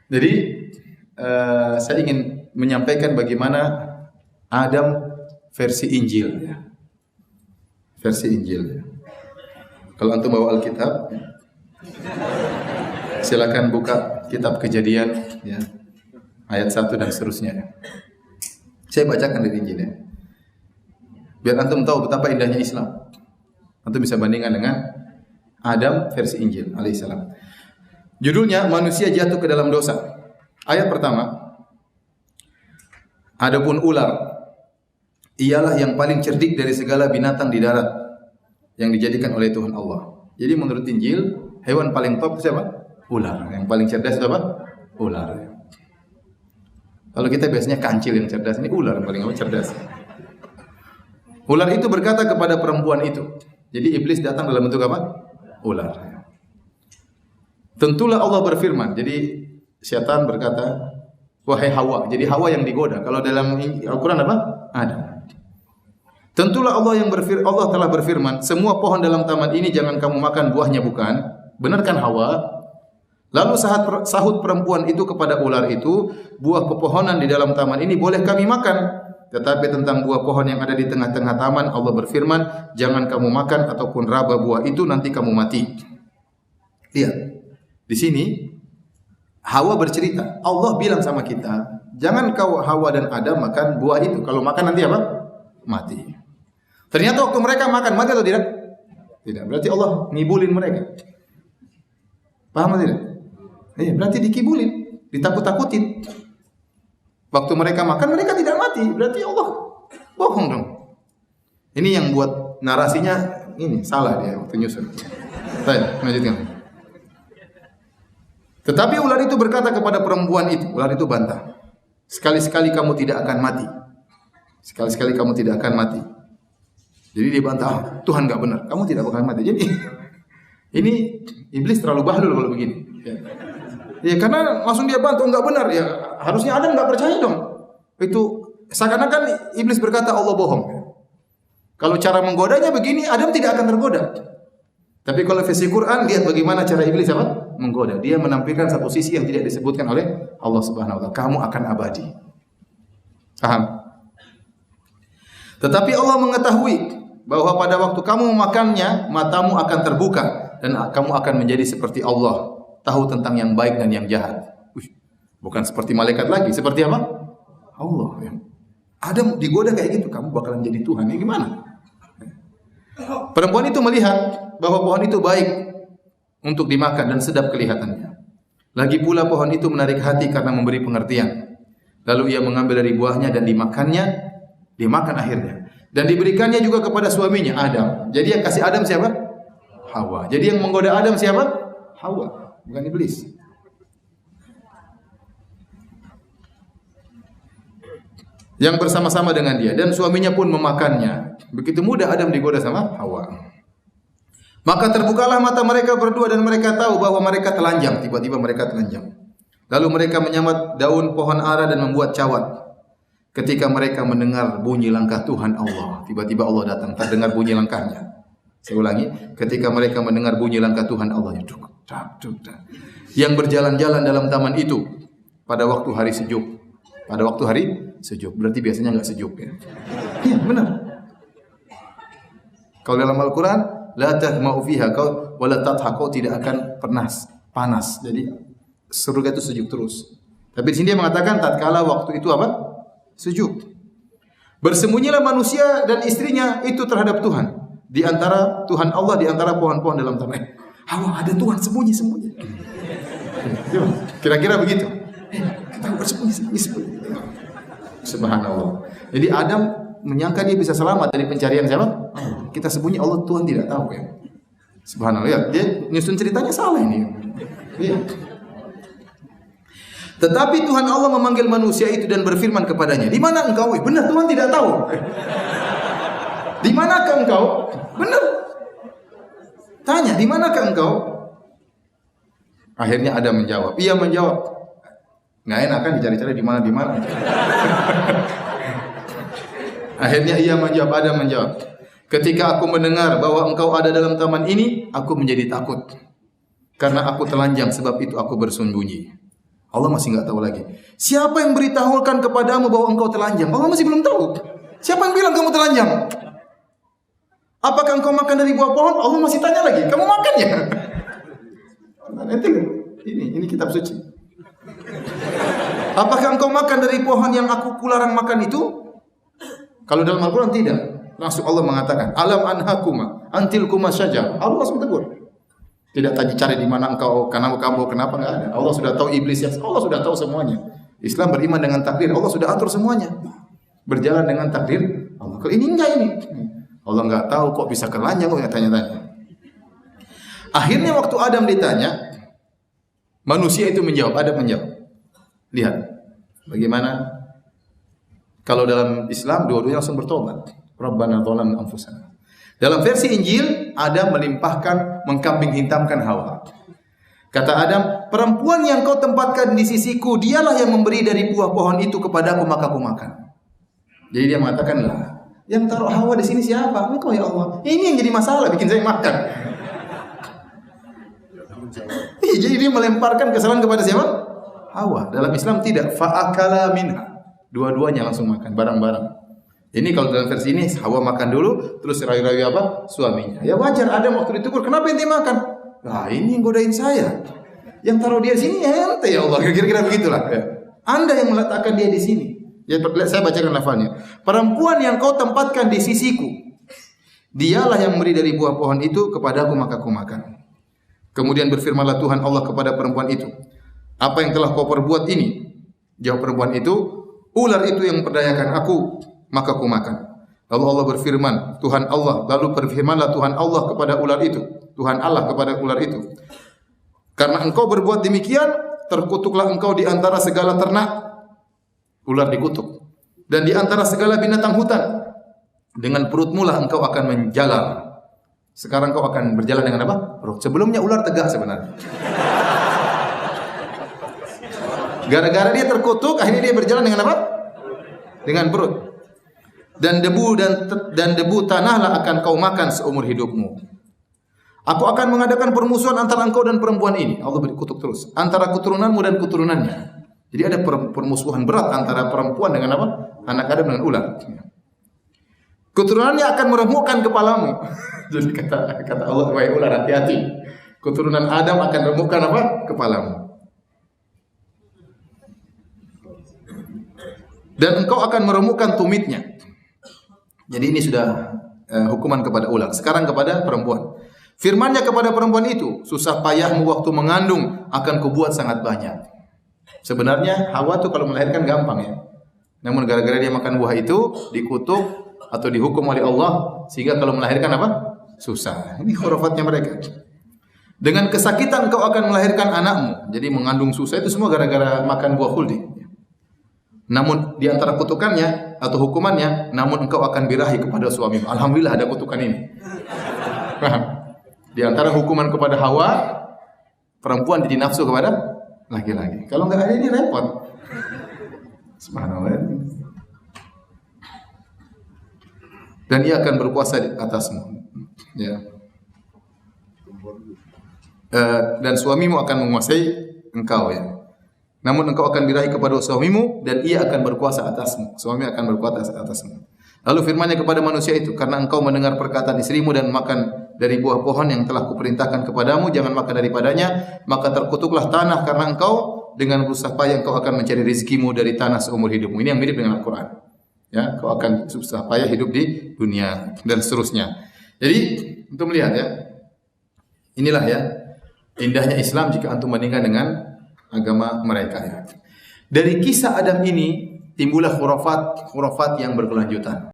Jadi saya ingin menyampaikan bagaimana Adam versi Injil, ya. Versi Injil. Ya. Kalau antum bawa Alkitab, ya, silakan buka kitab Kejadian, ya, ayat 1 dan seterusnya. Ya. Saya bacakan dari Injil, ya. Biar antum tahu betapa indahnya Islam. Antum bisa bandingkan dengan Adam versi Injil alaihissalam. Judulnya manusia jatuh ke dalam dosa. Ayat pertama. Adapun ular ialah yang paling cerdik dari segala binatang di darat yang dijadikan oleh Tuhan Allah. Jadi menurut Injil, hewan paling top siapa? Ular. Yang paling cerdas siapa? Ular. Kalau kita biasanya kancil yang cerdas, ini ular yang paling cerdas. Ular itu berkata kepada perempuan itu. Jadi iblis datang dalam bentuk apa? Ular. Tentulah Allah berfirman. Jadi syaitan berkata, wahai Hawa. Jadi Hawa yang digoda. Kalau dalam Al-Quran apa? Adam. Tentulah Allah telah berfirman, semua pohon dalam taman ini jangan kamu makan buahnya, bukan? Benarkan Hawa? Lalu sahut perempuan itu kepada ular itu, buah pepohonan di dalam taman ini boleh kami makan. Tetapi tentang buah pohon yang ada di tengah-tengah taman, Allah berfirman, jangan kamu makan ataupun raba buah itu, nanti kamu mati. Lihat, di sini Hawa bercerita, Allah bilang sama kita, jangan kau Hawa dan Adam makan buah itu. Kalau makan nanti apa? Mati. Ternyata waktu mereka makan, mati atau tidak? Tidak. Berarti Allah ngibulin mereka. Paham atau tidak? Iya, berarti dikibulin, ditakut-takutin. Waktu mereka makan, mereka tidak mati. Berarti Allah bohong dong. Ini yang buat narasinya ini salah dia waktu nyusun. Baik, lanjutkan. Tetapi ular itu berkata kepada perempuan itu, ular itu bantah. Sekali-sekali kamu tidak akan mati. Sekali-sekali kamu tidak akan mati. Jadi dia bantah, Tuhan enggak benar, kamu tidak bakal mati. Jadi ini iblis terlalu bahlul kalau begini. Ya karena langsung dia bantah enggak benar ya. Harusnya Adam enggak percaya dong. Itu seakan-akan iblis berkata Allah bohong. Kalau cara menggodanya begini, Adam tidak akan tergoda. Tapi kalau versi Quran, lihat bagaimana cara iblis apa? Menggoda. Dia menampilkan satu sisi yang tidak disebutkan oleh Allah Subhanahu wa taala. Kamu akan abadi. Paham? Tetapi Allah mengetahui bahwa pada waktu kamu memakannya, matamu akan terbuka dan kamu akan menjadi seperti Allah, tahu tentang yang baik dan yang jahat. Bukan seperti malaikat lagi, seperti apa? Allah. Adam digoda kayak gitu, kamu bakalan jadi Tuhan. Ya gimana? Perempuan itu melihat bahwa pohon itu baik untuk dimakan dan sedap kelihatannya. Lagi pula pohon itu menarik hati karena memberi pengertian. Lalu ia mengambil dari buahnya dan dimakan akhirnya. Dan diberikannya juga kepada suaminya Adam. Jadi yang kasih Adam siapa? Hawa. Jadi yang menggoda Adam siapa? Hawa, bukan iblis. Yang bersama-sama dengan dia dan suaminya pun memakannya. Begitu mudah Adam digoda sama Hawa. Maka terbukalah mata mereka berdua dan mereka tahu bahwa mereka telanjang. Tiba-tiba mereka telanjang. Lalu mereka menyambat daun pohon ara dan membuat cawat. Ketika mereka mendengar bunyi langkah Tuhan Allah, tiba-tiba Allah datang, terdengar bunyi langkahnya. Saya ulangi, ketika mereka mendengar bunyi langkah Tuhan Allah, yang berjalan-jalan dalam taman itu pada waktu hari sejuk. Pada waktu hari sejuk, berarti biasanya enggak sejuk ya. Iya, benar. Kalau dalam Al-Quran, la tahma'u fiha wa la tatha, kau tidak akan pernah panas. Jadi surga itu sejuk terus. Tapi di sini dia mengatakan tatkala waktu itu apa? Sejuk. Bersembunyilah manusia dan istrinya itu terhadap Tuhan. Di antara Tuhan Allah, di antara pohon-pohon dalam taman. Hawa, ada Tuhan, sembunyi-sembunyi. Kira-kira begitu. Kita bersembunyi-sembunyi. Subhanallah. Jadi Adam menyangka dia bisa selamat dari pencarian siapa? Kita sembunyi, Allah Tuhan tidak tahu ya. Subhanallah. Ya, dia nyusun ceritanya salah ini. Ya. Tetapi Tuhan Allah memanggil manusia itu dan berfirman kepadanya, di mana engkau? Benar, Tuhan tidak tahu. Di manakah engkau? Benar. Tanya, di manakah engkau? Akhirnya Adam menjawab. Ia menjawab. Nggak enak kan dicari-cari di mana. Akhirnya ia menjawab, Adam menjawab. Ketika aku mendengar bahwa engkau ada dalam taman ini, aku menjadi takut. karena aku telanjang, sebab itu aku bersembunyi. Allah masih enggak tahu lagi. Siapa yang beritahukan kepadamu bahwa engkau telanjang? Allah masih belum tahu. Siapa yang bilang kamu telanjang? Apakah engkau makan dari buah pohon? Allah masih tanya lagi. Kamu makan ya? Ini kitab suci. Apakah engkau makan dari pohon yang aku kularang makan itu? Kalau dalam Al-Quran tidak. Langsung Allah mengatakan, alam anhakuma antil kuma syajar. Allah langsung tegur. Tidak tadi cari di mana engkau, kenapa enggak ada. Allah sudah tahu iblis yang Allah sudah tahu semuanya. Islam beriman dengan takdir. Allah sudah atur semuanya. Berjalan dengan takdir Allah. Kalau ini enggak ini. Allah enggak tahu kok bisa telanjang, kok tanya-tanya. Akhirnya waktu Adam ditanya, manusia itu menjawab, Adam menjawab. Lihat bagaimana kalau dalam Islam dua-duanya langsung bertobat. Rabbana zalamna anfusana. Dalam versi Injil, Adam melimpahkan, mengkambing hitamkan Hawa. Kata Adam, perempuan yang kau tempatkan di sisiku, dialah yang memberi dari buah pohon itu kepadaku, maka aku makan. Jadi dia mengatakan, lah, yang taruh Hawa di sini siapa? Engkau ya Allah. Ini yang jadi masalah, bikin saya makan. Jadi dia melemparkan kesalahan kepada siapa? Hawa. Dalam Islam tidak. Fa'akala minha. Dua-duanya langsung makan, bareng-bareng. Ini kalau dalam versi ini Hawa makan dulu, terus rayu-rayu apa? Suaminya. Ya wajar, Adam waktu ditegur, kenapa ente makan? Nah ini yang godain saya. Yang taruh dia sini ya ente ya Allah. Kira-kira begitulah. Ya. Anda yang meletakkan dia di sini. Ya, saya bacakan lafalnya. Perempuan yang kau tempatkan di sisiku, dialah yang memberi dari buah pohon itu kepadaku, maka aku makan. Kemudian berfirmanlah Tuhan Allah kepada perempuan itu, apa yang telah kau perbuat ini? Jawab perempuan itu, ular itu yang memperdayakan aku, maka aku makan. Lalu Allah berfirman, Tuhan Allah, lalu berfirmanlah Tuhan Allah kepada ular itu, Tuhan Allah kepada ular itu, karena engkau berbuat demikian, terkutuklah engkau di antara segala ternak. Ular dikutuk. Dan di antara segala binatang hutan, dengan perutmu lah engkau akan menjalar. Sekarang kau akan berjalan dengan apa? Perut. Sebelumnya ular tegak sebenarnya. Gara-gara dia terkutuk, akhirnya dia berjalan dengan apa? Dengan perut. Dan debu tanahlah akan kau makan seumur hidupmu. Aku akan mengadakan permusuhan antara engkau dan perempuan ini. Allah berkutuk terus. Antara keturunanmu dan keturunannya. Jadi ada permusuhan berat antara perempuan dengan apa? Anak Adam dengan ular. Keturunannya akan meremukkan kepalamu. Jadi kata Allah, wahai ular, hati-hati. Keturunan Adam akan meremukkan apa? Kepalamu. Dan engkau akan meremukkan tumitnya. Jadi ini sudah hukuman kepada ular. Sekarang kepada perempuan. Firman-Nya kepada perempuan itu, susah payahmu waktu mengandung akan kubuat sangat banyak. Sebenarnya Hawa tuh kalau melahirkan gampang ya. Namun gara-gara dia makan buah itu dikutuk atau dihukum oleh Allah sehingga kalau melahirkan apa? Susah. Ini khurafatnya mereka. Dengan kesakitan kau akan melahirkan anakmu. Jadi mengandung susah itu semua gara-gara makan buah khuldi. Namun di antara kutukannya atau hukumannya, namun engkau akan birahi kepada suamimu. Alhamdulillah ada kutukan ini. Di antara hukuman kepada Hawa, perempuan jadi nafsu kepada laki-laki. Kalau enggak ada ini repot. Subhanallah. Dan ia akan berkuasa di atasmu. Ya. Dan suamimu akan menguasai engkau ya. Namun engkau akan birahi kepada suamimu dan ia akan berkuasa atasmu. Suami akan berkuasa atasmu. Lalu firman-Nya kepada manusia itu, karena engkau mendengar perkataan istrimu dan makan dari buah pohon yang telah kuperintahkan kepadamu, jangan makan daripadanya, maka terkutuklah tanah karena engkau dengan susah payah engkau akan mencari rezekimu dari tanah seumur hidupmu. Ini yang mirip dengan Al-Quran. Ya, kau akan susah payah hidup di dunia dan seterusnya. Jadi untuk melihat ya, inilah ya indahnya Islam jika antum bandingkan dengan agama mereka ya. Dari kisah Adam ini timbullah khurafat yang berkelanjutan.